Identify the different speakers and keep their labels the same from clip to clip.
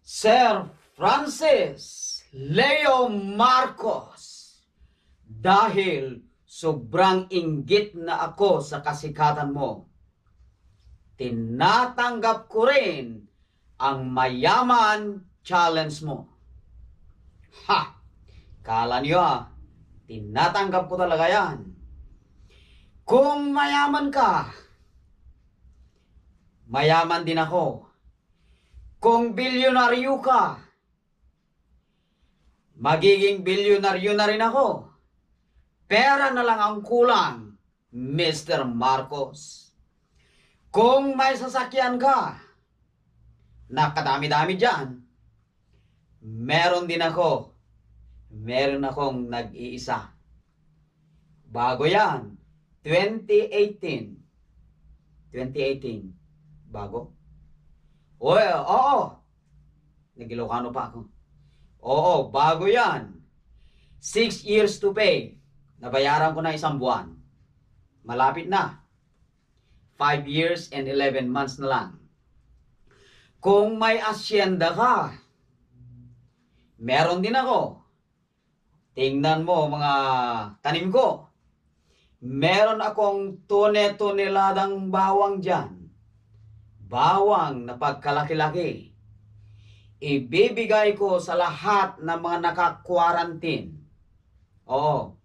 Speaker 1: Sir Francis Leo Marcos, dahil sobrang inggit na ako sa kasikatan mo, tinatanggap ko rin ang mayaman challenge mo. Ha! Kala niyo tinatanggap ko talaga yan. Kung mayaman ka, mayaman din ako. Kung bilyonaryo ka, magiging bilyonaryo na rin ako. Pera na lang ang kulang, Mr. Marcos. Kung may sasakyan ka, nakadami-dami dyan, meron din ako. Meron akong nag-iisa. Bago yan. 2018. Bago? Oo. Nag-Ilocano pa ako. Oo, bago yan. 6 years to pay. Nabayaran ko na isang buwan. Malapit na. 5 years and 11 months na lang. Kung may asyenda ka, meron din ako. Tingnan mo mga tanim ko. Meron akong tone-toneladang bawang dyan. Bawang na pagkalaki-laki. Ibibigay ko sa lahat ng mga naka-quarantine. Oo.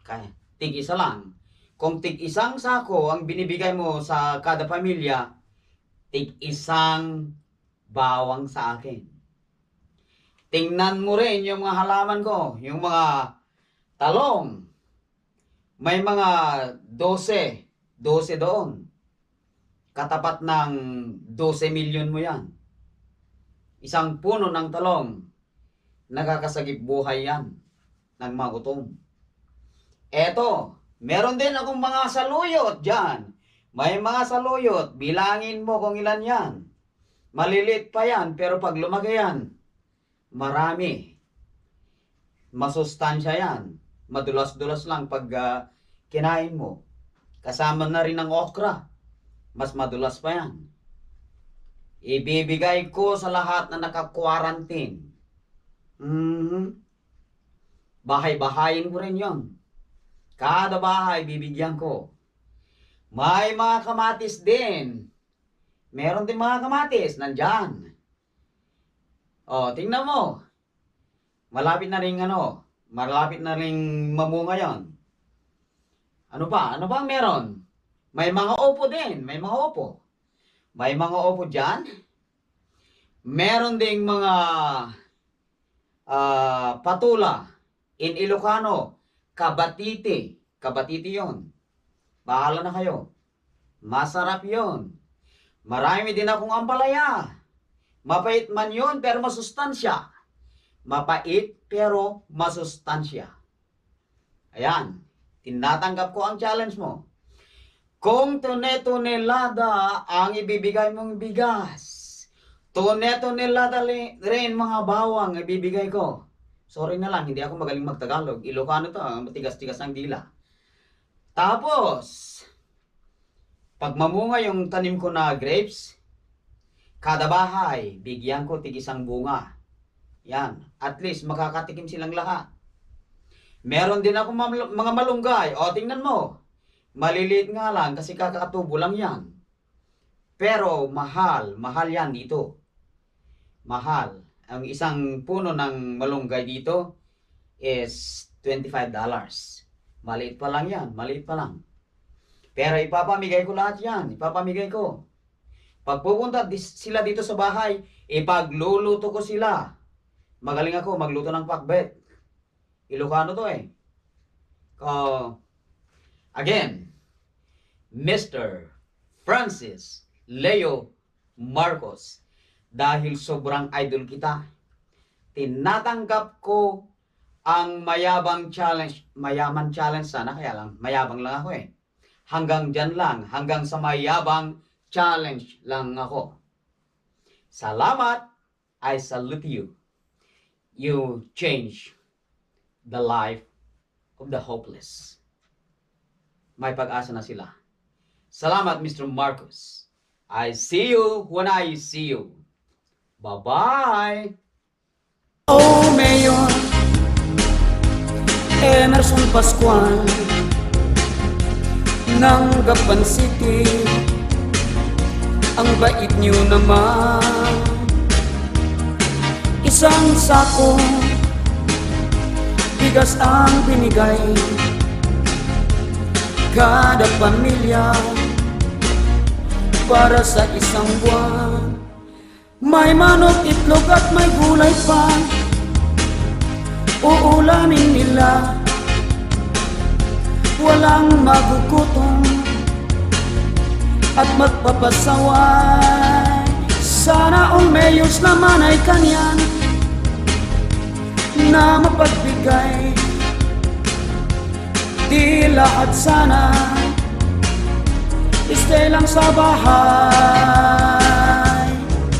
Speaker 1: Kaya, tig-isa lang. Kung tig-isang sako ang binibigay mo sa kada pamilya, tig-isang bawang sa akin. Tingnan mo rin yung mga halaman ko, yung mga talong. May mga 12 doon. Katapat ng 12 milyon mo yan. Isang puno ng talong, nakakasagip buhay yan ng mga gutom. Eto, meron din akong mga saluyot dyan. May mga saluyot, bilangin mo kung ilan yan. Malilit pa yan, pero pag lumaki yan, marami. Masustansya yan. Madulas-dulas lang pag kinain mo. Kasama na rin ang okra. Mas madulas pa yan. Ibibigay ko sa lahat na naka-quarantine. Bahay-bahayin ko rin yon. Kada bahay bibigyan ko. May mga kamatis din. Meron din mga kamatis. Nandyan. O, tingnan mo. Malapit na rin mamunga yon. Ano pa? Ano ba meron? May mga opo din. May mga opo dyan. Meron ding mga patula. In Ilocano, kabatiti. Kabatiti yon. Bahala na kayo. Masarap yon. Marami din akong ampalaya. Mapait man yun, pero masustansya. Mapait, pero masustansya. Ayan. Tinatanggap ko ang challenge mo. Kung tone-tonelada ang ibibigay mong bigas, tone-tonelada rin mga bawang ibibigay ko. Sorry na lang, hindi ako magaling magtagalog. Ilocano to, matigas-tigas ang dila. Tapos, pag mamunga yung tanim ko na grapes, kada bahay, bigyan ko tig-isang bunga. Yan. At least, makakatikim silang lahat. Meron din ako mga malunggay. O, tingnan mo. Maliliit nga lang kasi kakatubo lang yan. Pero, mahal. Mahal yan dito. Mahal. Ang isang puno ng malunggay dito is $25. Maliit pa lang yan. Maliit pa lang. Pero ipapamigay ko lahat yan. Ipapamigay ko. Pag pupunta sila dito sa bahay, ipagluluto ko sila. Magaling ako magluto ng pakbet. Ilocano to eh. Again, Mr. Francis Leo Marcos, dahil sobrang idol kita, tinatanggap ko ang mayaman challenge sana, kaya lang, mayabang lang ako eh. Hanggang dyan lang, hanggang sa mayabang challenge lang ako. Salamat, I salute you. You change the life of the hopeless. May pag-asa na sila. Salamat, Mr. Marcos. I see you when I see you. Bye-bye!
Speaker 2: Oh, Mayor Emerson Pascual ng Gapan City, ang bait niyo naman. Isang sako bigas ang binigay kada pamilya para sa isang buwan. May manok, itlog at may gulay pa uulamin nila, walang magugutom at magpapasaway. Sana all mayors naman ay kanyan na mapagbigay. Di lahat sana stay lang sa bahay.